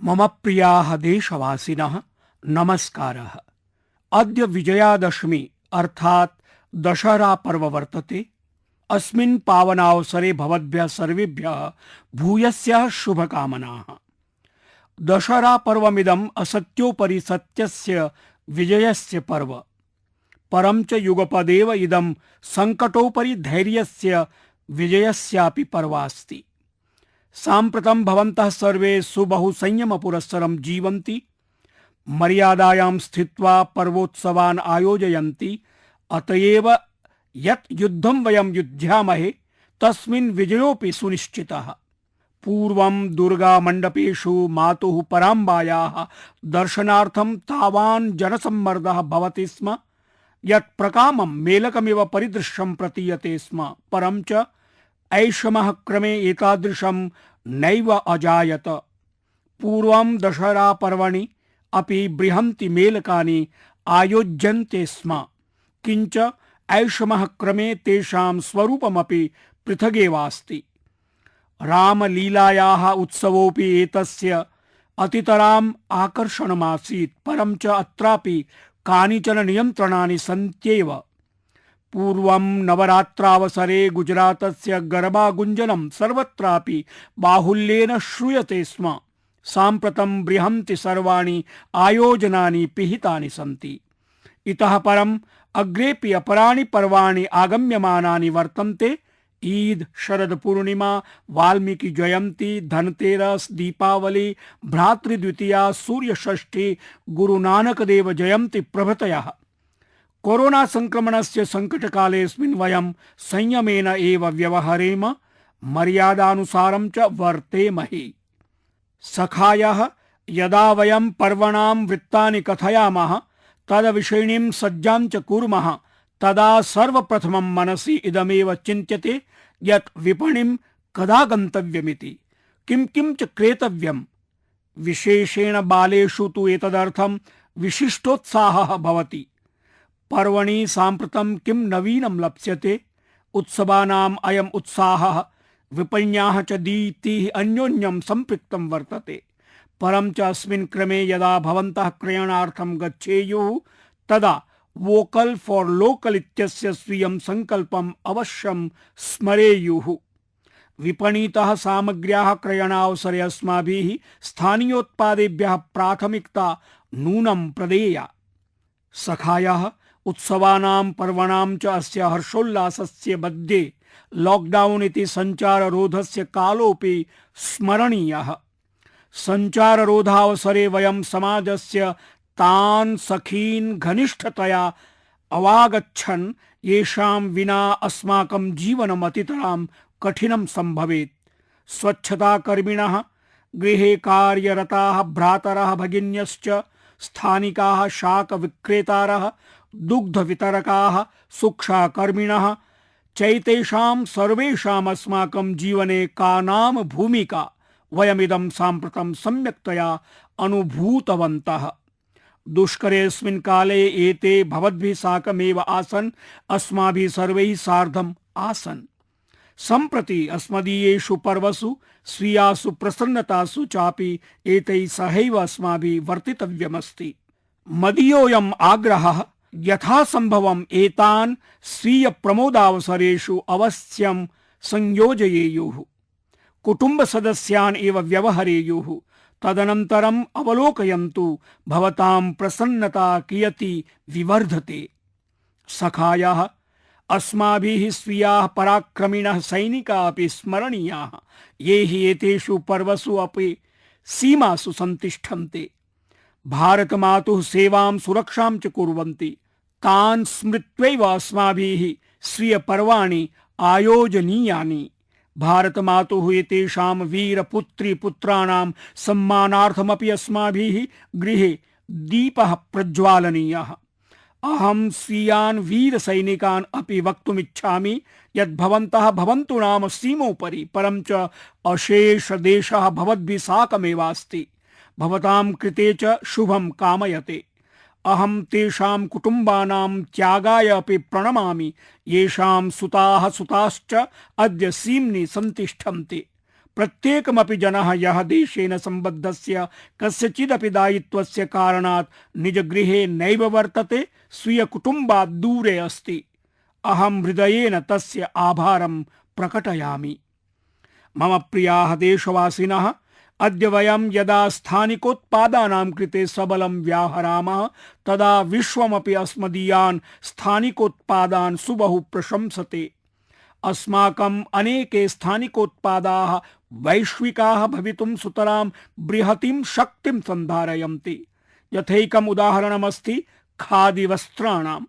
मम प्रियाः देशवासिनः नमस्कारः। अद्य विजयादशमी अर्थात दशहरा पर्व वर्तते। अस्मिन् पावनावसरे भवद्भ्यः सर्वेभ्यः भूयस्याः शुभकामनाः। दशहरा पर्वमिदम् असत्योपरि सत्यस्य विजयस्य पर्व। परं च युगपदेव इदं संकटोपरि धैर्यस्य विजयस्यापि पर्वास्ति। साम्प्रतं भवन्तः सर्वे सुबहु संयमपुरस्सरं जीवन्ति, मर्यादायां स्थित्वा पर्वोत्सवान् आयोजयन्ति। अतएव यत् युद्धं वयं युध्यामहे तस्मिन् विजयोऽपि सुनिश्चितः। पूर्वं दुर्गामण्डपेषु मातुः पराम्बायाः दर्शनार्थं तावान् जनसम्मर्दः भवति स्म यत् प्रकामं मेलकमिव परिदृश्यं प्रतीयते स्म। परं च ऐषमः क्रमे एतादृशं नैव अजायत। पूर्वं दशहरा पर्वणि अपि बृहन्ति मेलकानि आयोज्यन्ते स्म, किञ्च ऐषमः क्रमे तेषां स्वरूपमपि पृथगेवास्ति। रामलीलायाः उत्सवोऽपि एतस्य अतितराम् आकर्षणमासीत्। परं च अत्रापि कानिचन नियन्त्रणानि सन्त्येव। पूर्वं नवरात्रावसरे गुजरातस्य गरबा गुञ्जनं सर्वत्रापि बाहुल्येन श्रूयते स्म। साम्प्रतं बृहन्ति सर्वाणि आयोजनानि पिहितानि सन्ति। इतः परम् अग्रेपि अपराणि पर्वाणि आगम्यमानानि वर्तन्ते। ईद, शरद पूर्णिमा, वाल्मीकि जयंती, धनतेरस, दीपावली, भ्रातृद्वितीया, सूर्यषष्ठी, गुरुनानक देव जयंती प्रभृतयः। कोरोना संक्रमणस्य संकटकालेऽस्मिन् वयं संयमेन एव व्यवहरेम, मर्यादानुसारं च वर्तेमहि। सखायः, यदा वयं पर्वणां वृत्तानि कथयामः तद्विषयिणीं सज्जां च कुर्मः तदा सर्वप्रथमं मनसि इदमेव चिन्त्यते यत् विपणिं कदा गन्तव्यमिति, किं च क्रेतव्यम्। विशेषेण बालेषु तु एतदर्थं विशिष्टोत्साहः भवति। पर्वणि साम्प्रतं किं नवीनं लप्स्यते। उत्सवानाम् अयम् उत्साहः विपण्याः च दीप्तिः अन्योन्यं सम्पृक्तं वर्तते। परं च अस्मिन् क्रमे यदा भवन्तः क्रयणार्थं गच्छेयुः तदा वोकल फॉर लोकल इत्यस्य स्वीयं संकल्पम् अवश्यं स्मरेयुः। विपणितः सामग्र्याः क्रयणावसरे अस्माभिः स्थानीयोत्पादेभ्यः प्राथमिकता नूनं प्रदेया। सखायः, उत्सवानां पर्वणां च अस्य हर्षोल्लासस्य मध्ये लॉकडाउन इति संचाररोधस्य कालोऽपि स्मरणीयः। संचाररोधावसरे वयं समाजस्य तान् सखीन् घनिष्ठतया अवागच्छन् येषां विना अस्माकं जीवनम् अतितरां कठिनं सम्भवेत्। स्वच्छताकर्मिणः, गृहे कार्यरताः भ्रातरः भगिन्यश्च, स्थानिकाः शाकविक्रेतारः, दुग्धवितरकाः, शिक्षाकर्मिणः चैतेषां सर्वेषाम् अस्माकं जीवने का नाम भूमिका वयमिदं साम्प्रतं सम्यक्तया अनुभूतवन्तः। दुष्करेऽस्मिन् काले एते भवद्भिः साकमेव आसन्, अस्माभिः सर्वैः सार्धम् आसन्। सम्प्रति अस्मदीयेषु पर्वसु स्वीयासु प्रसन्नतासु चापि एतैः सहैव अस्माभिः वर्तितव्यमस्ति। मदीयोऽयम् आग्रहः यथासम्भवम् एतान् स्वीय प्रमोदावसरेषु अवश्यं संयोजयेयुः। कुटुम्बसदस्यान् एव व्यवहरेयुः। तदनन्तरम् अवलोकयन्तु भवतां प्रसन्नता कियती विवर्धते। सखायः, अस्माभिः स्वीयाः पराक्रमिणः सैनिकाः अपि स्मरणीयाः, ये हि एतेषु पर्वसु अपि सीमासु सन्तिष्ठन्ते। भारतमातुः सेवां सुरक्षां च कुर्वन्ति। तान् स्मृत्वैव अस्माभिः स्वीयपर्वाणि आयोजनीयानि। भारतमातुः एतेषां वीरपुत्री पुत्राणां सम्मानार्थमपि अस्माभिः गृहे दीपः प्रज्वालनीयः। अहं स्वीयान् वीरसैनिकान् अपि वक्तुमिच्छामि यत् भवन्तः भवन्तु नाम सीमोपरि, परं च अशेषदेशः भवद्भिः साकमेवास्ति। भवतां कृते च शुभं कामयते। अहं तेषां कुटुम्बानां त्यागाय अपि प्रणमामि, येषां सुताः सुताश्च अद्य सीम्नि सन्तिष्ठन्ति। प्रत्येकमपि जनः यः देशेन सम्बद्धस्य कस्यचिदपि दायित्वस्य कारणात् निजगृहे नैव वर्तते, स्वीयकुटुम्बात् दूरे अस्ति, अहं हृदयेन तस्य आभारं प्रकटयामि। मम प्रियाः देशवासिनः, अद्य वयं यदा स्थानिकोत्पादानां कृते सबलं व्याहरामः तदा विश्वमपि अस्मदीयान् स्थानिकोत्पादान् सुबहु प्रशंसते। अस्माकम् अनेके स्थानिकोत्पादाः वैश्विकाः भवितुं सुतरां बृहतीं शक्तिं सन्धारयन्ति। यथैकम् उदाहरणमस्ति खादिवस्त्राणां।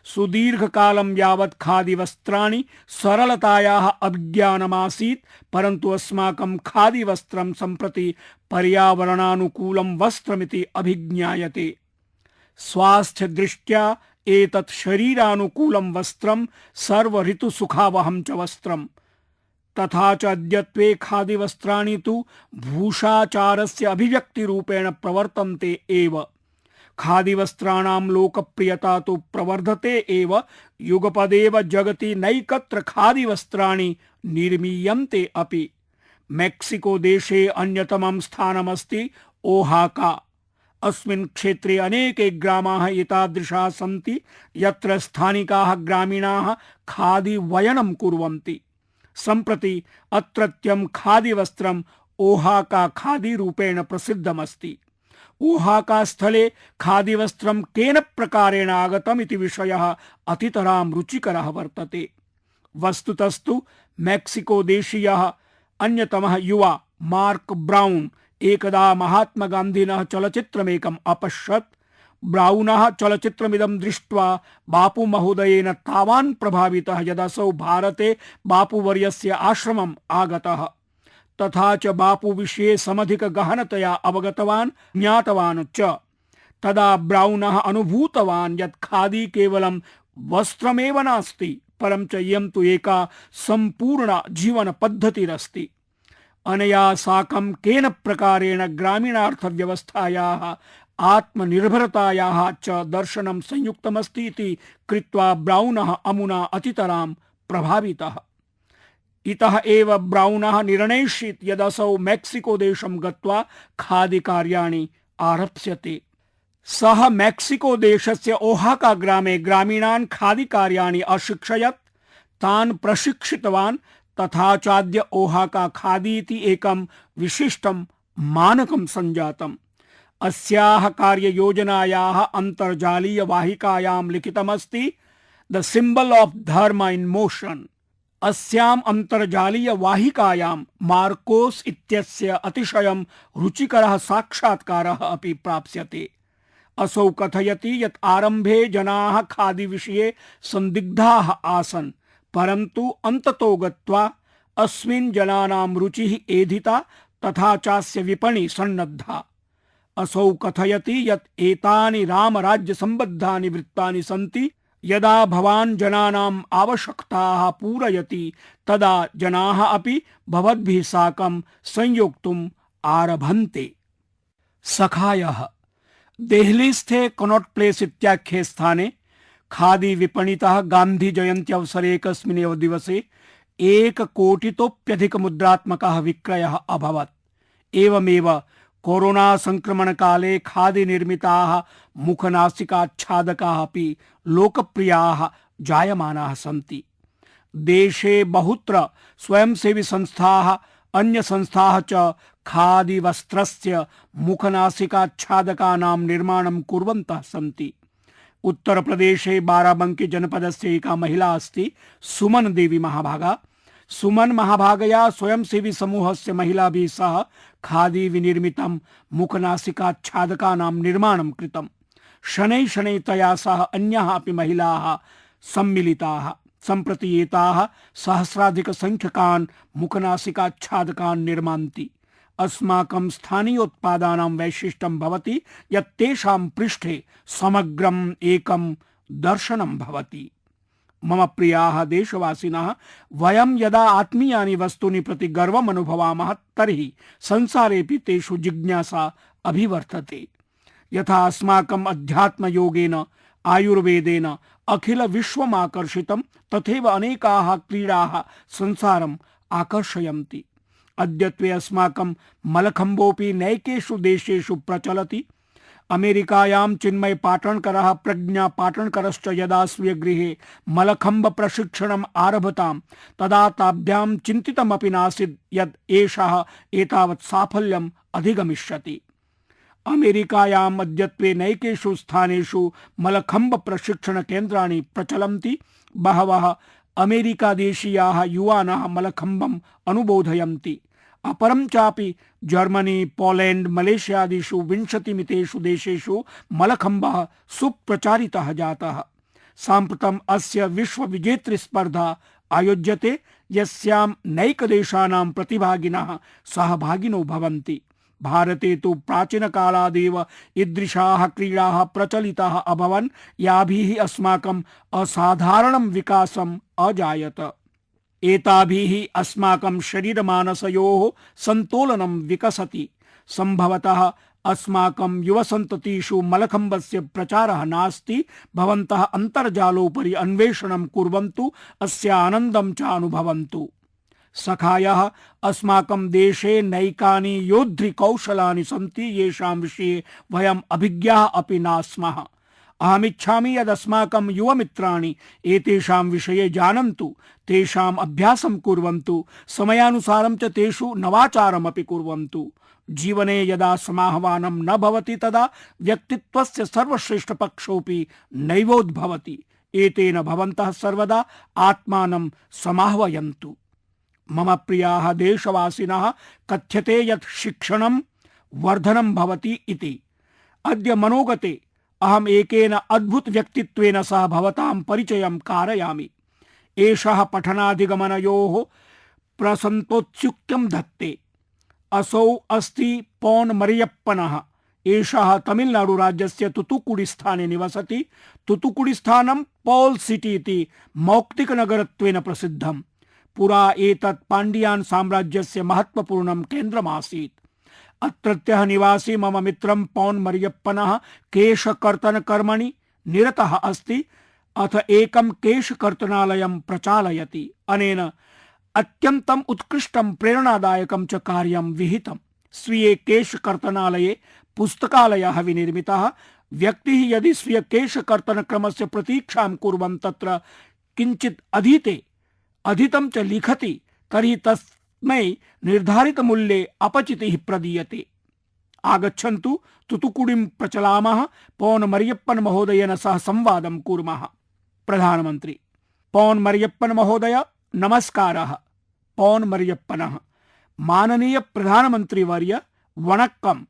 सुदीर्घकालं यावत् खादिवस्त्राणि सरलतायाः अभिज्ञानमासीत्, परन्तु अस्माकं खादिवस्त्रं सम्प्रति पर्यावरणानुकूलं वस्त्रमिति अभिज्ञायते। स्वास्थ्यदृष्ट्या एतत् शरीरानुकूलं वस्त्रं, सर्वऋतुसुखावहं च वस्त्रम्। तथा च अद्यत्वे खादिवस्त्राणि तु भूषाचारस्य अभिव्यक्तिरूपेण प्रवर्तन्ते एव। खादिवस्त्राणां लोकप्रियता तु प्रवर्धते एव, युगपदेव जगति नैकत्र खादिवस्त्राणि निर्मीयन्ते अपि। मेक्सिको देशे अन्यतमं स्थानमस्ति ओहाका। अस्मिन् क्षेत्रे अनेके ग्रामाः एतादृशाः सन्ति यत्र स्थानिकाः ग्रामीणाः खादिवयनं कुर्वन्ति। सम्प्रति अत्रत्यं खादिवस्त्रम् ओहाका खादी रूपेण प्रसिद्धमस्ति। ओहाका स्थले खादिवस्त्रं केन प्रकारेण आगतम् इति विषयः अतितरां रुचिकरः वर्तते। वस्तुतस्तु मेक्सिको देशीयः अन्यतमः युवा मार्क ब्राउन एकदा महात्मा गान्धिनः चलचित्रमेकम् अपश्यत्। ब्राउनः चलचित्रमिदं दृष्ट्वा बापू महोदयेन तावान् प्रभावितः यदसौ भारते बापूवर्यस्य आश्रमम् आगतः। तथा च बापू विषये समधिक गहनतया अवगतवान्, ज्ञातवान् च। तदा ब्राउनः अनुभूतवान् यत् खादी केवलं वस्त्रमेव नास्ति, परं च इयं तु एका सम्पूर्णा जीवनपद्धतिरस्ति। अनया साकं केन प्रकारेण ग्रामीणार्थव्यवस्थायाः आत्मनिर्भरतायाः च दर्शनं संयुक्तमस्ति इति कृत्वा ब्राउनः अमुना अतितरां प्रभावितः। इतः एव ब्राउनः निर्णयिष्यत् यदसौ मेक्सिको देशं गत्वा खादिकार्याणि आरप्स्यते। सः मेक्सिको देशस्य ओहाका ग्रामे ग्रामीणान् खादिकार्याणि अशिक्षयत्, तान् प्रशिक्षितवान्। तथा चाद्य ओहाका खादी इति एकं विशिष्टं मानकं सञ्जातम्। अस्याः कार्ययोजनायाः अन्तर्जालीय वाहिकायां लिखितमस्ति द सिम्बल ऑफ धर्म इन मोशन। अस्याम् अन्तर्जालीय वाहिकायां मार्कोस इत्यस्य अतिशयं रुचिकरः साक्षात्कारः अपि प्राप्स्यते। असौ कथयति यत् आरम्भे जनाः खादी विषये संदिग्धाः आसन्, परन्तु अन्ततो गत्वा अस्मिन् जनानां रुचिः एधिता, तथा चास्य विपणि सन्नद्धा। असौ कथयति यत् एतानि रामराज्य सम्बद्धानि वृत्तानि सन्ति। यदा भवान् जनानाम् आवश्यकताः पूरयति तदा जनाः अपि भवद्भिः साकं संयोक्तुम् आरभन्ते। सखायः। देहलीस्थे कनॉट प्लेस इत्याख्ये स्थाने खादी विपणितः गान्धी जयन्त्यवसरे एकस्मिन्नेव दिवसे 1 कोटितोप्यधिक मुद्रात्मकः विक्रयः अभवत्। एवमेव कोरोना संक्रमण काले खादी निर्मिताः मुखनासिकाच्छादकाः अपि लोकप्रियाः जायमानाः सन्ति। देशे बहुत्र स्वयंसेवी संस्थाः, अन्य संस्थाः च खादी वस्त्रस्य मुखनासिकाच्छादकानां निर्माणं कुर्वन्तः सन्ति। उत्तर प्रदेशे बाराबंकी जनपदस्य एका महिला अस्ति, सुमन देवी महाभागा। सुमन महाभागया स्वयंसेवी समूहस्य महिलाभिः सह खादी विनिर्मितं मुखनासिकाच्छादकानां निर्माणं कृतम्। शनैः शनैः तया सह अन्याः अपि महिलाः सम्मिलिताः। सम्प्रति एताः सहस्राधिकसंख्यकान् मुखनासिकाच्छादकान् निर्मान्ति। अस्माकं स्थानीयोत्पादानां वैशिष्ट्यं भवति यत् तेषां पृष्ठे समग्रम् एकं दर्शनं भवति। मम प्रियाः देशवासिनः, वयं यदा आत्मीयानि वस्तूनि प्रति गर्वम् अनुभवामः तर्हि संसारेऽपि तेषु जिज्ञासा अभिवर्धते। यथा अस्माकम् अध्यात्मयोगेन आयुर्वेदेन अखिल विश्वम् आकर्षितं, तथैव अनेकाः क्रीडाः संसारम् आकर्षयन्ति। अद्यत्वे अस्माकं मलखम्बोऽपि नैकेषु देशेषु प्रचलति। अमेरिकायां चिन्मय पाटणकरः प्रज्ञा पाटणकरश्च यदा स्वीयगृहे मलखम्ब प्रशिक्षणम् आरभतां तदा ताभ्यां चिन्तितमपि नासीत् यत् एषः एतावत् साफल्यम् अधिगमिष्यति। अमेरिकायाम् अद्यत्वे नैकेषु स्थानेषु मलखम्ब प्रशिक्षण केन्द्राणि प्रचलन्ति। बहवः अमेरिकादेशीयाः युवानः मलखम्बम् अनुबोधयन्ति। अपरं चापि जर्मनी, पोलैंड, मलेशियादिषु 20मितेषु देशेषु मलखम्बः सुप्रचारितः जातः। साम्प्रतम् अस्य विश्वविजेतृस्पर्धा आयोज्यते यस्यां नैकदेशानां प्रतिभागिनः सहभागिनो भवन्ति। भारते तु प्राचीनकालादेव ईदृशाः क्रीडाः प्रचलिताः अभवन् याभिः अस्माकम् असाधारणं विकासम् अजायत। एताभिः अस्माकं शरीरमानसयोः सन्तोलनं विकसति। सम्भवतः अस्माकं युवसन्ततिषु मलखम्बस्य प्रचारः नास्ति। भवन्तः अन्तर्जालोपरि अन्वेषणं कुर्वन्तु, अस्य आनन्दं च अनुभवन्तु। सखायः, अस्माकं देशे नैकानि योद्धृकौशलानि सन्ति येषां विषये वयम् अभिज्ञाः अपि न स्मः। अहमिच्छामि यदस्माकं युवमित्राणि एतेषां विषये जानन्तु, तेषाम् अभ्यासं कुर्वन्तु, समयानुसारं च तेषु नवाचारमपि कुर्वन्तु। जीवने यदा समाह्वानं न भवति तदा व्यक्तित्वस्य सर्वश्रेष्ठपक्षोऽपि नैवोद्भवति। एतेन भवन्तः सर्वदा आत्मानं समाह्वयन्तु। मम प्रियाः देशवासिनः, कथ्यते यत् शिक्षणं वर्धनं भवति इति। अद्य मनोगते अहम् एकेन अद्भुत व्यक्तित्वेन सह भवतां परिचयं कारयामि। एषः पठनाधिगमनयोः प्रसन्तोत्सुक्यं धत्ते। असौ अस्ति पौन् मरियप्पनः। एषः तमिलनाडु राज्यस्य तुतुकुडिस्थाने निवसति। तुतुकुडिस्थानं पौल् सिटी इति मौक्तिकनगरत्वेन प्रसिद्धम्। पुरा एतत् पाण्डियान् साम्राज्यस्य महत्वपूर्णं केन्द्रमासीत्। अत्रत्यः निवासी मम मित्रं पौन् मरियप्पनः केशकर्तनकर्मणि निरतः अस्ति, अथ एकं केशकर्तनालयं प्रचालयति। अनेन अत्यन्तम् उत्कृष्टं प्रेरणादायकं च कार्यं विहितम्। स्वीये केशकर्तनालये पुस्तकालयः विनिर्मितः। व्यक्तिः यदि स्वीय केशकर्तनक्रमस्य प्रतीक्षां कुर्वन् तत्र किञ्चित् अधितं च लिखति तर्हि तस्मै निर्धारितमूल्ये अपचितिः प्रदीयते। आगच्छन्तु तुतुकुडिं प्रचलामः। पौन् मरियप्पन महोदयेन सह संवादं कुर्मः। प्रधानमंत्री: पौन् मरियप्पन महोदय, नमस्कारः। पौन् मरियप्पनः: माननीय प्रधानमंत्री वर्य, वणक्कम।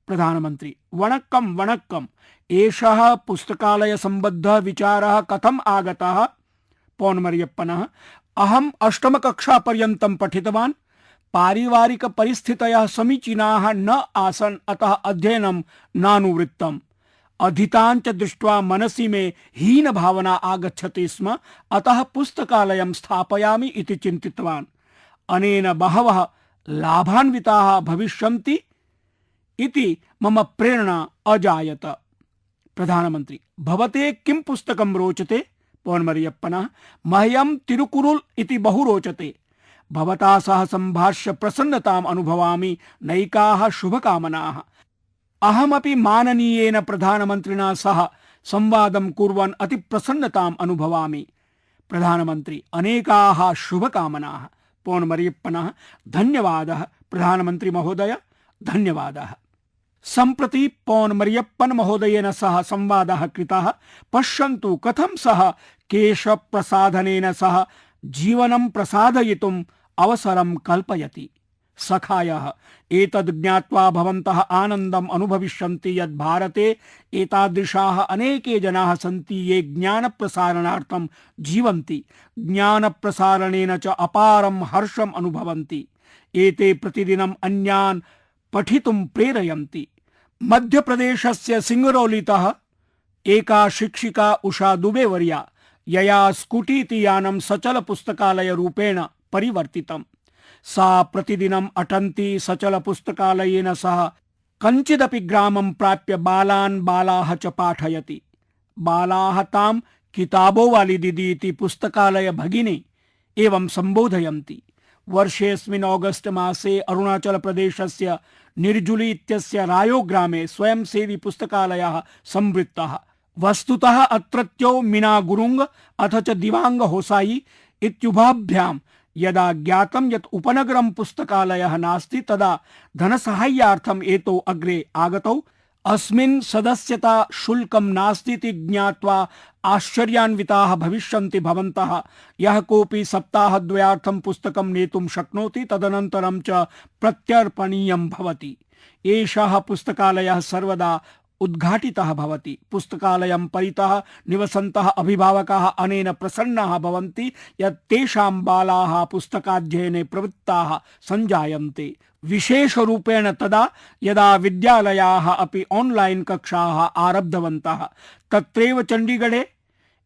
प्रधानमंत्री: वणक्कम वणक्कम। एषः पुस्तकालय संबद्ध विचारः कथम् आगतः? पौन् मरियप्पनः: अहम् अष्टमकक्षा पर्यन्तं पठितवान्। पारिवारिक परिस्थितयः समीचीनाः न आसन्, अतः अध्ययनं नानुवृत्तम्। अधीतान् च दृष्ट्वा मनसि मे हीन भावना आगच्छति स्म, अतः पुस्तकालयं स्थापयामि इति चिन्तितवान्। अनेन बहवः लाभान्विताः भविष्यन्ति इति मम प्रेरणा अजायत। प्रधानमंत्री: भवते किं पुस्तकं रोचते? पौन् मरियप्पनः: मह्यं तिरुकुरुल् इति बहु रोचते। भवता सह संभाष्य प्रसन्नताम् अनुभवामि। नैकाः शुभकामनाः। अहमपि माननीयेन प्रधानमन्त्रिणा सह संवादं कुर्वन् अति प्रसन्नताम् अनुभवामि। प्रधानमंत्री: अनेकाः शुभकामनाः। पौन् मरियप्पनः: धन्यवादः प्रधानमंत्री महोदय, धन्यवादः। सम्प्रति पौन् मरियप्पन महोदयेन सह संवादः कृतः। पश्यन्तु कथं सः केशप्रसाधनेन सह जीवनं प्रसादयितुम् अवसरं कल्पयति। सखायः, एतद् ज्ञात्वा भवन्तः आनन्दम् अनुभविष्यन्ति यत् भारते एतादृशाः अनेके जनाः सन्ति ये ज्ञानप्रसारणार्थं जीवन्ति, ज्ञानप्रसारणेन च अपारं हर्षम् अनुभवन्ति। एते प्रतिदिनम् अन्यान् पठितुं प्रेरयन्ति। मध्यप्रदेशस्य सिंगरौलीतः एका शिक्षिका उषा दुबे वर्या, यया स्कूटी इति यानं सचल पुस्तकालय रूपेण परिवर्तितम्। सा प्रतिदिनम् अटन्ती सचल पुस्तकालयेन सह कञ्चिदपि ग्रामं प्राप्य बालान् बालाः च पाठयति। बालाः तां किताबो वाली दीदी इति पुस्तकालय भगिनी एवं संबोधयन्ति। वर्षेऽस्मिन् ऑगस्ट मासे अरुणाचल प्रदेशस्य निर्जुली इत्यस्य रायो ग्रामे स्वयंसेवी पुस्तकालयः संवृत्तः। वस्तुतः अत्रत्यो मीना गुरुंग अथ च दिवांग होसाई इत्युभाभ्यां यदा ज्ञातं यत् उपनगरं पुस्तकालयः नास्ति तदा धनसाहाय्यार्थम् एतौ अग्रे आगतौ। अस्मिन् सदस्यता शुल्कं नास्ति इति ज्ञात्वा आश्चर्यान्विताः भविष्यन्ति भवन्तः। यः कोऽपि सप्ताहद्वयार्थं पुस्तकं नेतुं शक्नोति तदनन्तरं च प्रत्यर्पणीयं भवति। एषः पुस्तकालयः सर्वदा उद्घाटितः भवति। पुस्तकालयं परितः निवसन्तः अभिभावकाः अनेन प्रसन्नाः भवन्ति यत् तेषां बालाः पुस्तकाध्ययने प्रवृत्ताः सञ्जायन्ते। विशेषरूपेण तदा यदा विद्यालयाः अपि ऑनलाइन कक्षाः आरब्धवन्तः। तत्रैव चण्डीगढे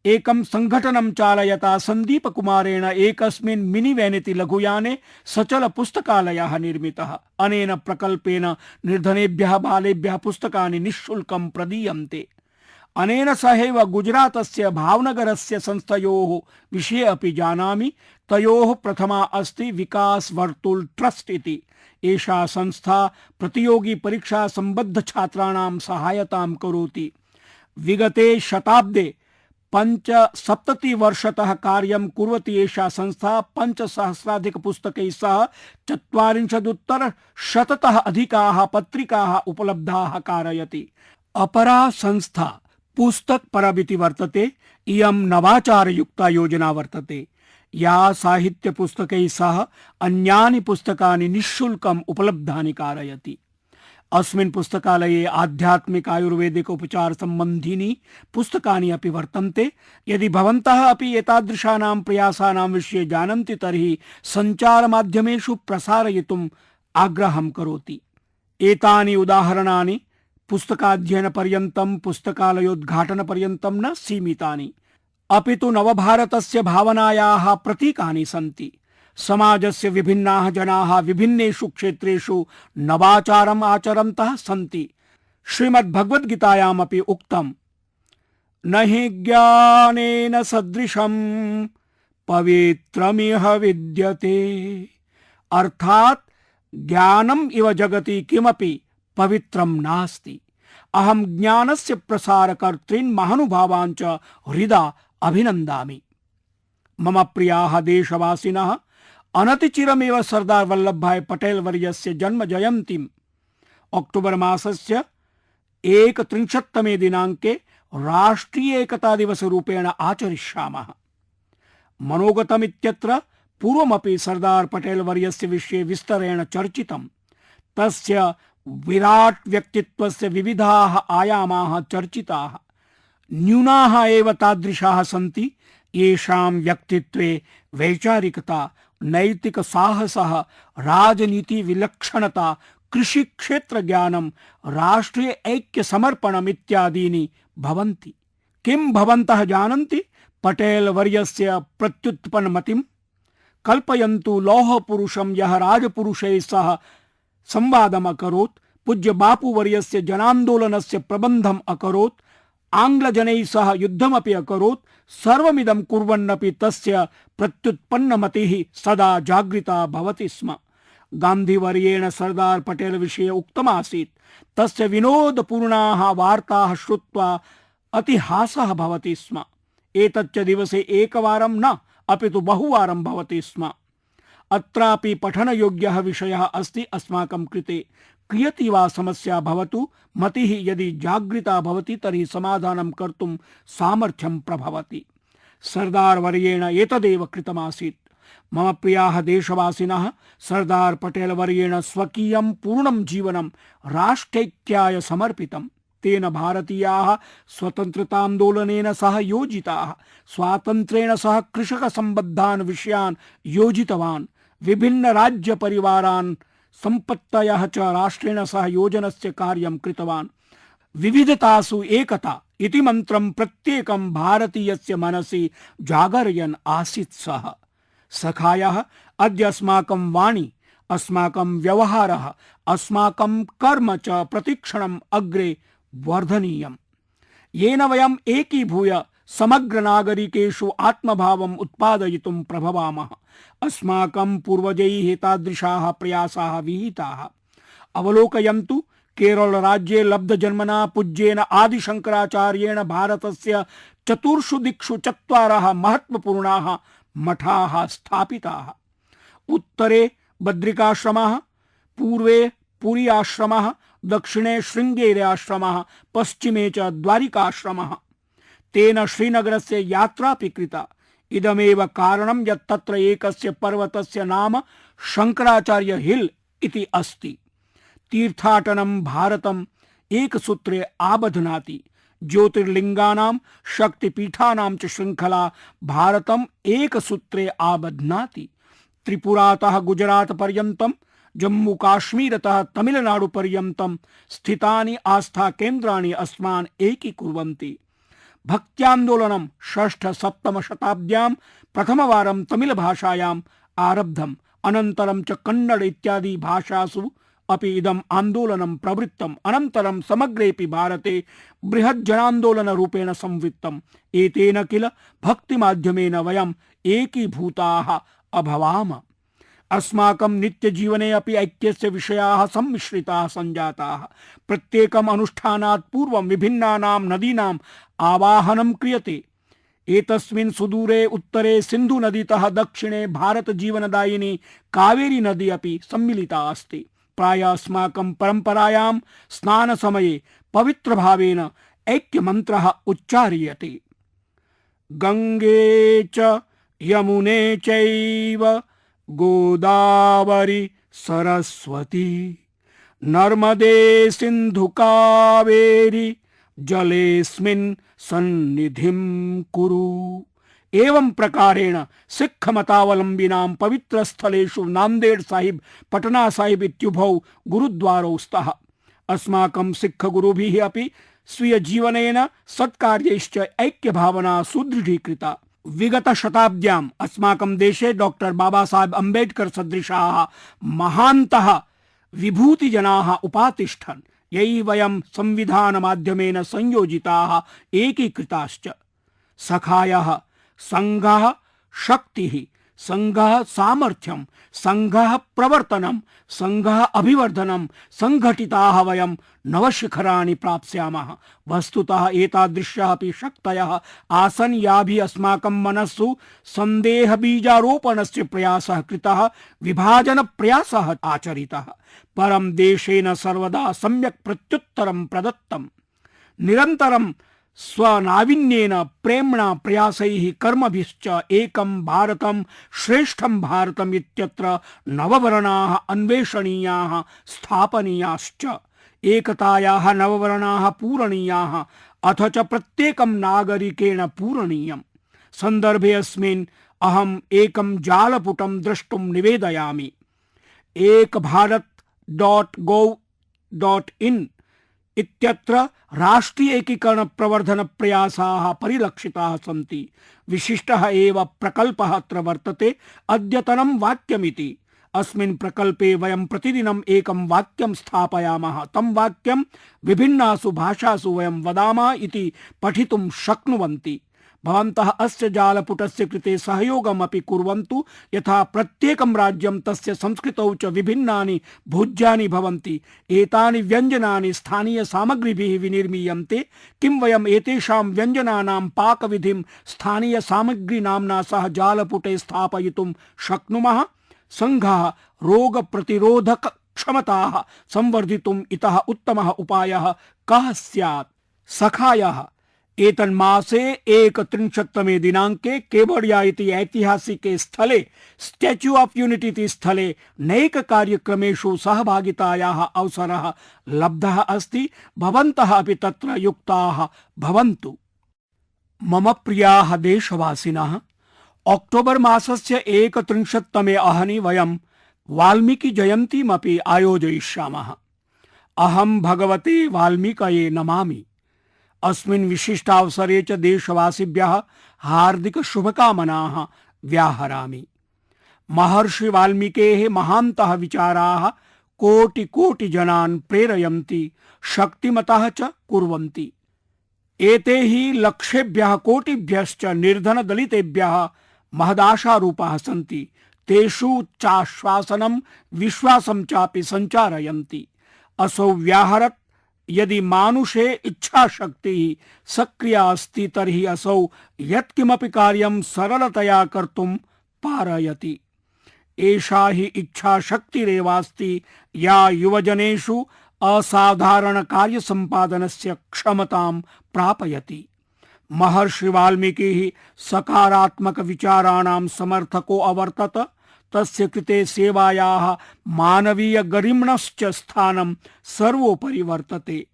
एकं संघटनं चालयता संदीप कुमारेण एकस्मिन् मिनिवेन् इति लघुयाने सचल पुस्तकालयः निर्मितः। अनेन प्रकल्पेन निर्धनेभ्यः बालेभ्यः पुस्तकानि निःशुल्कं प्रदीयन्ते। अनेन सहैव गुजरातस्य भावनगरस्य संस्थयोः विषये अपि जानामि। तयोः प्रथमा अस्ति विकास वर्तुल ट्रस्ट इति। एषा संस्था प्रतियोगी परीक्षा संबद्ध छात्राणां सहायतां करोति। विगते शताब्दे 75 वर्षतः कार्यं कुर्वती एषा संस्था 5,000 पुस्तकैः सह 40 अधिकाः पत्रिकाः उपलब्धाः कारयति। अपरा संस्था पुस्तक परबिति वर्तते। इयं नवाचारयुक्ता योजना वर्तते या साहित्य पुस्तकैः सह अन्यानि पुस्तकानि निःशुल्कम् उपलब्धानि कारयति। अस्मिन् पुस्तकालये आध्यात्मिक आयुर्वेदिक उपचार सम्बन्धीनि पुस्तकानि अपि वर्तन्ते। यदि भवन्तः अपि एतादृशानां प्रयासानां विषये जानन्ति तर्हि सञ्चारमाध्यमेषु प्रसारयितुम् आग्रहं करोति। एतानि उदाहरणानि पुस्तकाध्ययनपर्यन्तं पुस्तकालयोद्घाटनपर्यन्तं न सीमितानि, अपि तु नवभारतस्य भावनायाः प्रतीकानि सन्ति। समाजस्य विभिन्नाः जनाः विभिन्नेषु क्षेत्रेषु नवाचारम् आचरन्तः सन्ति। श्रीमद्भगवद्गीतायामपि उक्तं न हि ज्ञानेन सदृशं पवित्रमिह विद्यते। अर्थात ज्ञानम् इव जगति किमपि पवित्रं नास्ति। अहं ज्ञानस्य प्रसारकर्तॄन् महानुभावान् च हृदा अभिनन्दामि। मम प्रियाः देशवासिनः, अनतिचिरमेव सरदार वल्लभभाई पटेल वर्यस्य जन्म जयन्तीम् अक्टोबर मासस्य 31 दिनाङ्के राष्ट्रीय एकता दिवस रूपेण आचरिष्यामः। मनोगतमित्यत्र पूर्वमपि सरदार पटेल वर्यस्य विषये विस्तरेण चर्चितम्। तस्य विराट व्यक्तित्वस्य विविधाः आयामाः चर्चिताः। न्यूनाः एव तादृशाः सन्ति येषां व्यक्तित्वे वैचारिकता, नैतिक साहसः, राजनीति विलक्षणता, कृषि क्षेत्र ज्ञानं, राष्ट्रीय ऐक्य समर्पणम् इत्यादीनि भवन्ति। किं भवन्तः जानन्ति पटेल वर्यस्य प्रत्युत्पन्नमतिं? कल्पयन्तु लौह पुरुषं यः राजपुरुषैः सह संवादम् अकरोत्, पूज्य बापू वर्यस्य जनान्दोलनस्य प्रबन्धम् अकरोत्, आङ्ग्लजनैः सह युद्धमपि अकरोत्। सर्वमिदं कुर्वन्नपि तस्य प्रत्युत्पन्नमतिः सदा जागृता भवति स्म। गान्धीवर्येण सरदार पटेल विषये उक्तमासीत् तस्य विनोदपूर्णाः वार्ताः श्रुत्वा अतिहासः भवति स्म। एतच्च दिवसे एकवारं न अपि तु बहुवारं भवति स्म। अत्रापि पठनयोग्यः विषयः अस्ति अस्माकं कृते। कियती वा समस्या भवतु, मतिः यदि जागृता भवति तर्हि समाधानं कर्तुं सामर्थ्यं प्रभवति। सरदार वर्येण एतदेव कृतमासीत्। मम प्रियाः देशवासिनः, सरदार पटेल वर्येण स्वकीयं पूर्णं जीवनं राष्ट्रैक्याय समर्पितम्। तेन भारतीयाः स्वतन्त्रतान्दोलनेन सह योजिताः, स्वातन्त्र्येण सह कृषक सम्बद्धान् विषयान् योजितवान्, विभिन्न राज्य परिवारान् सम्पत्तयः च राष्ट्रेण सह योजनस्य कार्यं कृतवान्। विविधतासु एकता इति मन्त्रं प्रत्येकं भारतीयस्य मनसि जागरयन् आसीत् सः। सखायः, अद्य अस्माकं वाणी, अस्माकं व्यवहारः, अस्माकं कर्म च प्रतिक्षणम् अग्रे वर्धनीयम्, येन वयम् एकीभूय समग्र नागरिकेषु आत्मभावम् उत्पादयितुं प्रभवामः। अस्माकं पूर्वजैः एतादृशाः प्रयासाः विहिताः। अवलोकयन्तु, केरल राज्ये लब्धजन्मना पूज्येन आदिशंकराचार्येण भारतस्य चतुर्षु दिक्षु चत्वारः महत्वपूर्णाः मठाः स्थापिताः। उत्तरे बद्रिकाश्रमः, पूर्वे पुरी आश्रमः, दक्षिणे शृंगेरी आश्रमः, पश्चिमे च द्वारिकाश्रमः। तेन श्रीनगरस्य यात्रापि कृता। इदमेव कारणं यत् तत्र एकस्य पर्वतस्य नाम शंकराचार्य हिल इति अस्ति। तीर्थाटनं भारतम् एकसूत्रे आबध्नाति। ज्योतिर्लिंगानां शक्तिपीठानां च श्रृंखला भारतम् एकसूत्रे आबध्नाति। त्रिपुरातः गुजरात पर्यन्तं, जम्मू काश्मीरतः तमिलनाडु पर्यन्तं स्थितानि आस्था केन्द्राणि अस्मान् एकीकुर्वन्ति। भक्त्यान्दोलनं षष्ठ-सप्तम शताब्द्यां प्रथमवारं तमिल भाषायाम् आरब्धम्। अनन्तरं च कन्नड इत्यादि भाषासु अपि इदम् आन्दोलनं प्रवृत्तम्। अनन्तरं समग्रेऽपि भारते बृहत् जनान्दोलन रूपेण संवृत्तम्। एतेन किल भक्तिमाध्यमेन वयम् एकीभूताः अभवाम। अस्माकं नित्यजीवने अपि ऐक्यस्य विषयाः सम्मिश्रिताः सञ्जाताः। प्रत्येकम् अनुष्ठानात् पूर्वं विभिन्नानां नदीनाम् आवाहनं क्रियते। एतस्मिन् सुदूरे उत्तरे सिन्धु नदीतः दक्षिणे भारत जीवनदायिनी कावेरी नदी अपि सम्मिलिता अस्ति। प्रायः अस्माकं परम्परायां स्नानसमये पवित्रभावेन ऐक्यमन्त्रः उच्चार्यते। गंगे च यमुने चैव गोदावरी सरस्वती नर्मदे सिन्धु कावेरी जलेस्मिन् सन्निधिं कुरु। एवं प्रकारेण सिख मतावलंबिनां पवित्र स्थलेषु नांदेड़ साहिब, पटना साहिब इत्युभौ गुरुद्वारौ स्तः। अस्माकं सिख गुरुभिः अपि स्वीय जीवनेन सत्कार्यैश्च ऐक्य भावना सुदृढीकृता। विगत शताब्द्याम् अस्माकं देशे डॉक्टर बाबा साहेब अम्बेडकर सदृशाः महान्तः विभूतिजनाः उपातिष्ठन्। यैः वयं संविधान माध्यमेन संयोजिताः एकीकृताश्च। सखायः संघः शक्तिः, संघः सामर्थ्यं, संघः प्रवर्तनं, संघः अभिवर्धनं, संघटिताः वयं नवशिखराणि प्राप्स्यामः। वस्तुतः एतादृश्यः अपि शक्तयः आसन् याभिः अस्माकं मनस्सु सन्देहबीजारोपणस्य प्रयासः कृतः, विभाजनप्रयासः आचरितः। परं देशेन सर्वदा सम्यक् प्रत्युत्तरं प्रदत्तम्। निरन्तरं स्वनाविन्येन प्रेम्णा प्रयासैः कर्मभिश्च एकं भारतं श्रेष्ठं भारतम् इत्यत्र नववर्णाः अन्वेषणीयाः स्थापनीयाश्च। एकतायाः नववर्णाः पूरणीयाः, अथ च प्रत्येकं नागरिकेण पूरणीयम्। सन्दर्भे अस्मिन् अहम् एकं जालपुटं द्रष्टुं निवेदयामि। ekbharat.gov.in इत्यत्र राष्ट्रीय एकीकरण प्रवर्धन प्रयासाः परिलक्षिताः सन्ति। विशिष्टः एव प्रकल्पः अत्र वर्तते। अद्यतनं वाक्यमिति। अस्मिन् प्रकल्पे वयं प्रतिदिनम् एकं वाक्यं स्थापयामः। तं वाक्यं विभिन्नासु भाषासु वयं वदामः इति पठितुं शक्नुवन्ति। भवन्तः अस्य जालपुटस्य कृते सहयोगमपि कुर्वन्तु। यथा प्रत्येकं राज्यं तस्य संस्कृतौ च विभिन्नानि भोज्यानि भवन्ति। एतानि व्यञ्जनानि स्थानीय सामग्रीभिः विनिर्मीयन्ते। किं वयम् एतेषां व्यञ्जनानां पाकविधिं स्थानीय सामग्री नाम्ना सह जालपुटे स्थापयितुं शक्नुमः? संघः रोग प्रतिरोधक क्षमताः संवर्धितुम् इतः उत्तमः उपायः कः स्यात्? सखायः एतन्मासे 31 दिनांके केवडिया इति ऐतिहासिके स्थले स्टैच्यू ऑफ यूनिटी इति स्थले नैक कार्यक्रमेषु सहभागितायाः अवसरः लब्धः अस्ति। भवन्तः अपि तत्र युक्ताः भवन्तु। मम प्रियाः देशवासिनः, अक्टोबर मासस्य 31 अहनि वयं वाल्मीकि जयन्तीमपि आयोजयिष्यामः। अहं भगवते वाल्मीकये नमामि। अस्मिन् विशिष्टावसरे च देशवासिभ्यः हार्दिक शुभकामनाः व्याहरामि। महर्षि वाल्मीकेः महान्तः विचाराः कोटि कोटि जनान् प्रेरयन्ति, शक्तिमतः च कुर्वन्ति। एते हि लक्षेभ्यः कोटिभ्यश्च निर्धन दलितेभ्यः महदाशारूपाः सन्ति। तेषु चाश्वासनं विश्वासं चापि संचारयन्ति। असौ व्याहरत् यदि मानुषे इच्छा शक्ति सक्रिया अस्ति तर्हि असौ यत्किमपि कार्यं सरलतया कर्तुं पारयति। एषा हि इच्छा शक्तिरेवास्ति या युवजनेषु असाधारण कार्य संपादनस्य क्षमतां प्रापयति। महर्षि वाल्मीकिः सकारात्मक विचाराणां समर्थको अवर्तत। तस्य कृते सेवायाः मानवीय गरिम्णश्च स्थानं सर्वोपरि वर्तते।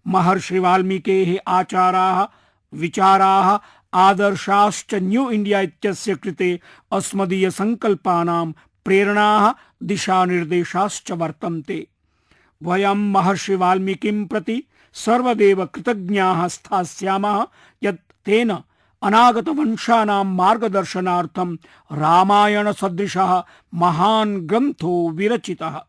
महर्षि वाल्मीकेः आचाराः, विचाराः, आदर्शाश्च न्यू इंडिया इत्यस्य कृते अस्मदीय संकल्पानां प्रेरणाः, दिशानिर्देशाश्च वर्तन्ते। वयं महर्षि वाल्मीकिं प्रति सर्वदेव कृतज्ञाः स्थास्यामः यत् तेन अनागत वंशानां मार्गदर्शनार्थं रामायण सदृशः महान् ग्रन्थो विरचितः।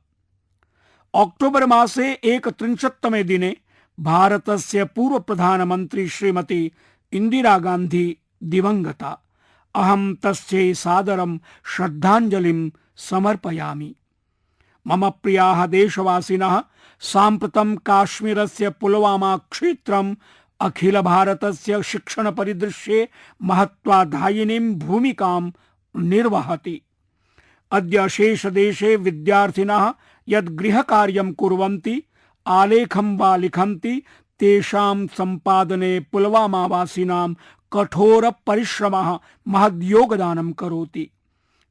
अक्टोबर मासे 31तमे दिने भारतस्य पूर्व प्रधानमन्त्री श्रीमती इंदिरा गांधी दिवंगता। अहं तस्यै सादरं श्रद्धांजलिं समर्पयामि। मम प्रियाः देशवासिनः, साम्प्रतं काश्मीरस्य पुलवामा क्षेत्रम् अखिल भारतस्य शिक्षण परिदृश्ये महत्वाधायिनीं भूमिकां निर्वहति। अद्य शेषदेशे विद्यार्थिनः यद् गृहकार्यं कुर्वन्ति, आलेखं वा लिखन्ति, तेषां सम्पादने पुलवामावासिनां कठोर परिश्रमः महद्योगदानं करोति।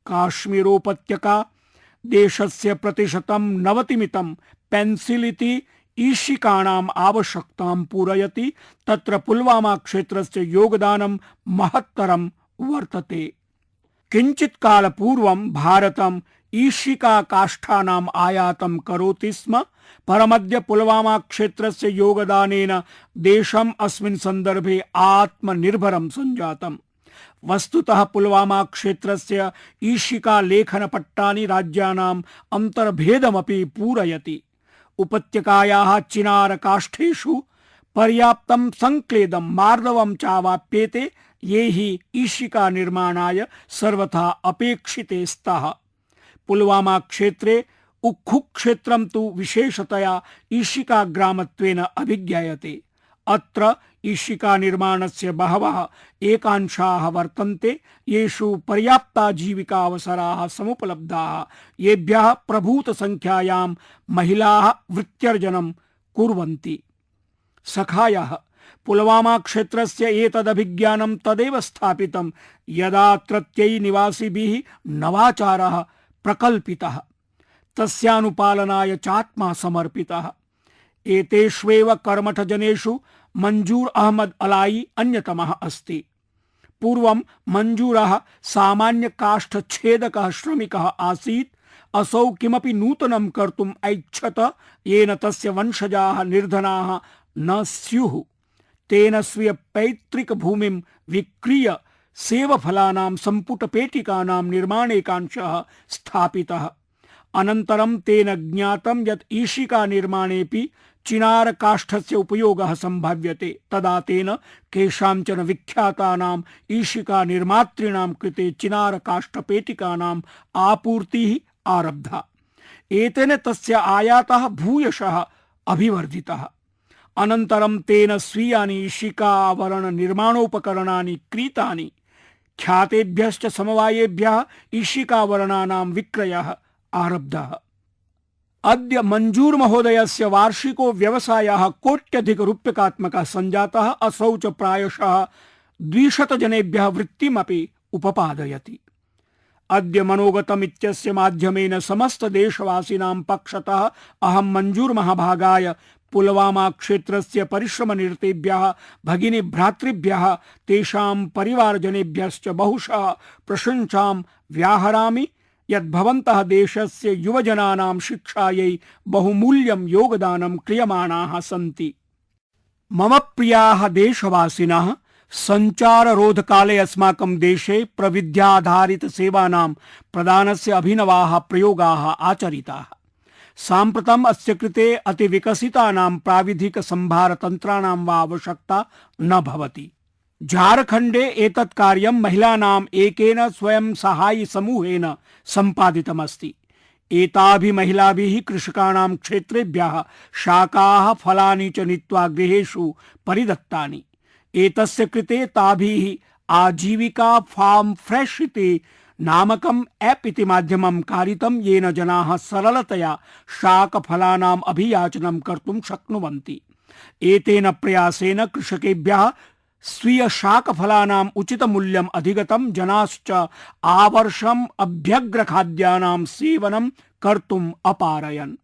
काश्मीरोपत्यका देशस्य प्रतिशतं 90 पेन्सिल् इति ईशिकाणाम् आवश्यकतां पूरयति। तत्र पुलवामा क्षेत्रस्य योगदानं महत्तरं वर्तते। किञ्चित् कालपूर्वं भारतम् ईशिका काष्ठानाम् आयातं करोति स्म, परमद्य पुलवामा क्षेत्रस्य योगदानेन देशम् अस्मिन् सन्दर्भे आत्मनिर्भरं सञ्जातम्। वस्तुतः पुलवामा क्षेत्रस्य ईशिका लेखनपट्टानि राज्यानाम् अन्तर्भेदमपि पूरयति। उपत्यकायाः चिनार काष्ठेषु पर्याप्तं संक्लेदं मार्दवं चावाप्येते, ये हि ईशिका निर्माणाय सर्वथा अपेक्षिते स्तः। पुलवामा क्षेत्रे उक्खु क्षेत्रं तु विशेषतया ईशिका ग्रामत्वेन अभिज्ञायते। अत्र ईशिका निर्माणस्य बहवः एकांशाः वर्तन्ते, येषु पर्याप्ता जीविकावसराः समुपलब्धाः, येभ्यः प्रभूतसंख्यायां महिलाः वृत्त्यर्जनं कुर्वन्ति। सखायः, पुलवामा क्षेत्रस्य एतदभिज्ञानं तदेव स्थापितं यदात्रत्यै निवासिभिः नवाचारः प्रकल्पितः, तस्यानुपालनाय चात्मा समर्पितः। एतेष्वेव कर्मठजनेषु मंजूर अहमद अलाई अन्यतमः अस्ति। पूर्वं मंजूरः सामान्य काष्ठछेदकः श्रमिकः आसीत्। असौ किमपि नूतनं कर्तुम् ऐच्छत येन तस्य वंशजाः निर्धनाः न स्युः। तेन स्वीय पैतृक भूमिं विक्रीय सेवफलानां सम्पुटपेटिकानां निर्माणेकांशः स्थापितः। अनन्तरं तेन ज्ञातं यत् ईशिका निर्माणेऽपि चिनार काष्ठस्य उपयोगः सम्भाव्यते। तदा तेन केषाञ्चन विख्यातानां ईशिका निर्मातॄणां कृते चिनार काष्ठपेटिकानाम् आपूर्तिः आरब्धा। एतेन तस्य आयातः भूयशः अभिवर्धितः। अनन्तरं तेन स्वीयानि ईशिकावरण निर्माणोपकरणानि क्रीतानि। ख्यातेभ्यश्च समवायेभ्यः ईशिकावरणानां विक्रयः आरब्धः। अद्य मंजूर महोदयस्य वार्षिको व्यवसायः कोट्यधिकरूप्यकात्मकः सञ्जातः। असौ च प्रायशः 200 जनेभ्यः वृत्तिमपि उपपादयति। अद्य मनोगतम् इत्यस्य माध्यमेन समस्त देशवासिनां पक्षतः अहं मंजूर महाभागाय पुलवामा क्षेत्रस्य परिश्रमनिरतेभ्यः भगिनी भ्रातृभ्यः तेषां परिवारजनेभ्यश्च बहुशः प्रशंसां व्याहरामि यत् भवन्तः देशस्य युवजनानां शिक्षायै बहुमूल्यं योगदानं क्रियमाणाः सन्ति। मम प्रियाः देशवासिनः, सञ्चाररोधकाले अस्माकं देशे प्रविध्याधारित सेवानां प्रदानस्य अभिनवाः प्रयोगाः आचरिताः। साम्प्रतम् अस्य कृते अतिविकसितानां प्राविधिक संभारतन्त्राणां वा आवश्यकता न भवति। झारखण्डे एतत् कार्यं महिलानाम् एकेन स्वयं सहाय्य समूहेन सम्पादितमस्ति। एताभिः महिलाभिः कृषकाणां क्षेत्रेभ्यः शाकाः फलानि च नीत्वा गृहेषु परिदत्तानि। एतस्य कृते ताभिः आजीविका फार्म फ्रेश इति नामकम् ऐप् इति माध्यमं कारितं, येन जनाः सरलतया शाकफलानाम् अभियाचनं कर्तुं शक्नुवन्ति। एतेन प्रयासेन कृषकेभ्यः स्वीय शाकफलानाम् उचितमूल्यम् अधिगतं, जनाश्च आवर्षम् अभ्यग्रखाद्यानां सेवनं कर्तुम् अपारयन्।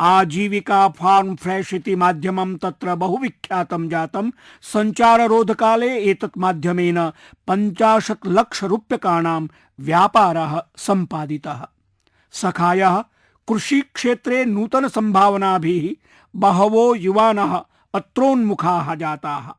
आजीविका फार्म फ्रेश इति माध्यमं तत्र बहुविख्यातं जातं। सञ्चाररोधकाले एतत् माध्यमेन 50 लाख रूप्यकाणां व्यापारः सम्पादितः। सखायः कृषिक्षेत्रे नूतन संभावनाभिः बहवो युवानः अत्रोन्मुखाः जाताः।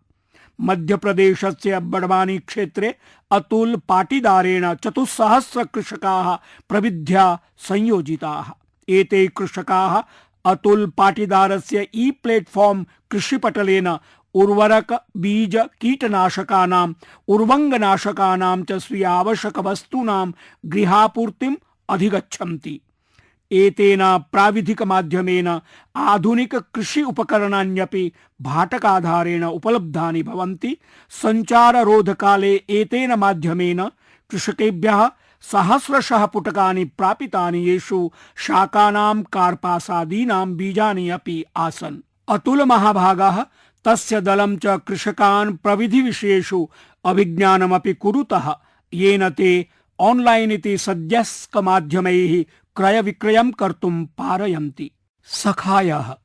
मध्यप्रदेशस्य बड़वानी क्षेत्रे अतुल पाटीदारेण 400 कृषकाः प्रविध्या संयोजिताः। एते कृषकाः अतुल पाटीदारस्य ई प्लेटफॉर्म कृषिपटलेन उर्वरक बीज कीटनाशकानां उर्वंगनाशकानां च स्वीय आवश्यक वस्तूनां गृहापूर्तिम् अधिगच्छन्ति। एतेन प्राविधिक माध्यमेन आधुनिक कृषि उपकरणान्यपि भाटकाधारेण उपलब्धानि भवन्ति। सञ्चाररोधकाले एतेन माध्यमेन कृषकेभ्यः सहस्रशः पुटकानि प्रापितानि, येषु शाकानां कार्पासादीनां बीजानि अपि आसन्। अतुल महाभागः तस्य दलं च कृषकान् प्रविधिविषयेषु अभिज्ञानमपि कुरुतः, येन ते ऑनलाइन इति सद्यस्क माध्यमैः क्रय विक्रयं कर्तुं पारयन्ति। सखायः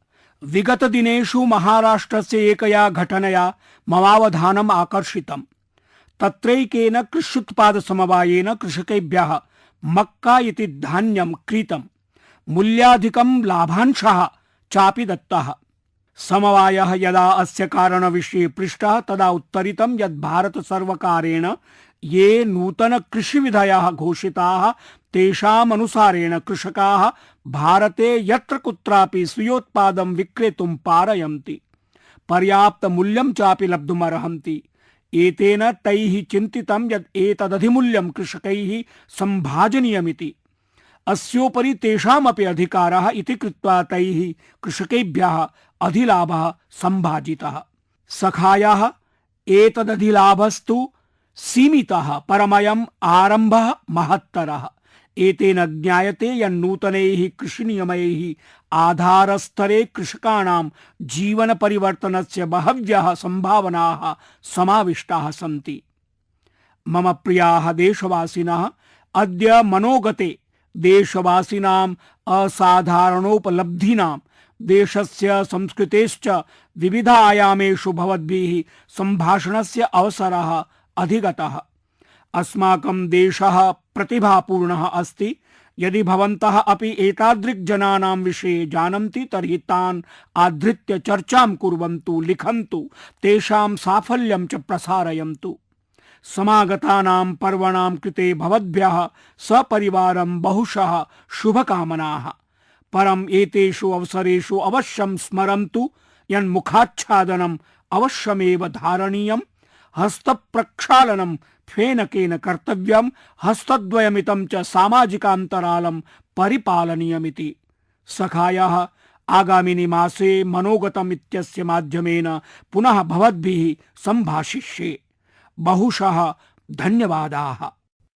विगत दिनेषु महाराष्ट्रस्य एकया घटनया ममावधानम् आकर्षितम्। तत्रैकेन कृष्युत्पाद समवायेन कृषकेभ्यः मक्का इति धान्यं क्रीतं, मूल्याधिकं लाभांशः चापि दत्तः। समवायः यदा अस्य कारणविषये पृष्टः तदा उत्तरितं यत् भारत सर्वकारेण ये नूतन कृषिविधयः घोषिताः तेषाम् अनुसारेण कृषकाः भारते यत्र कुत्रापि स्वीयोत्पादं विक्रेतुं पारयन्ति, पर्याप्त मूल्यं चापि लब्धुमर्हन्ति। एतेन तैः चिन्तितं यत् एतदधिमूल्यं कृषकैः सम्भाजनीयमिति। अस्योपरि तेषामपि अधिकारः इति कृत्वा तैः कृषकेभ्यः अधिलाभः सम्भाजितः। सखायाः एतदधिलाभस्तु सीमितः, परमयम् आरम्भः महत्तरः। एतेन ज्ञायते यन्नूतनैः कृषिनियमैः आधारस्तरे कृषकाणां जीवन परिवर्तनस्य बहव्यः संभावनाः समाविष्टाः सन्ति। मम प्रियाः देशवासिनः, अद्य मनोगते देशवासिनाम् असाधारणोपलब्धीनां देशस्य संस्कृतेश्च विविध आयामेषु भवद्भिः सम्भाषणस्य अवसरः अधिगतः। अस्माकं देशः प्रतिभापूर्णः अस्ति। यदि भवन्तः अपि एतादृक्जनानां विषये जानन्ति तर्हि तान् आधृत्य चर्चां कुर्वन्तु, लिखन्तु, तेषां साफल्यं च प्रसारयन्तु। समागतानां पर्वणां कृते भवद्भ्यः सपरिवारं बहुशः शुभकामनाः। परम् एतेषु अवसरेषु अवश्यं स्मरन्तु यन्मुखाच्छादनम् अवश्यमेव धारणीयम्, हस्तप्रक्षालनं फेनकेन कर्तव्यं, हस्तद्वयमितं च सामाजिकान्तरालं परिपालनीयमिति। सखायः आगामिनि मासे मनोगतम् इत्यस्य माध्यमेन पुनः भवद्भिः सम्भाषिष्ये। बहुशः धन्यवादाः।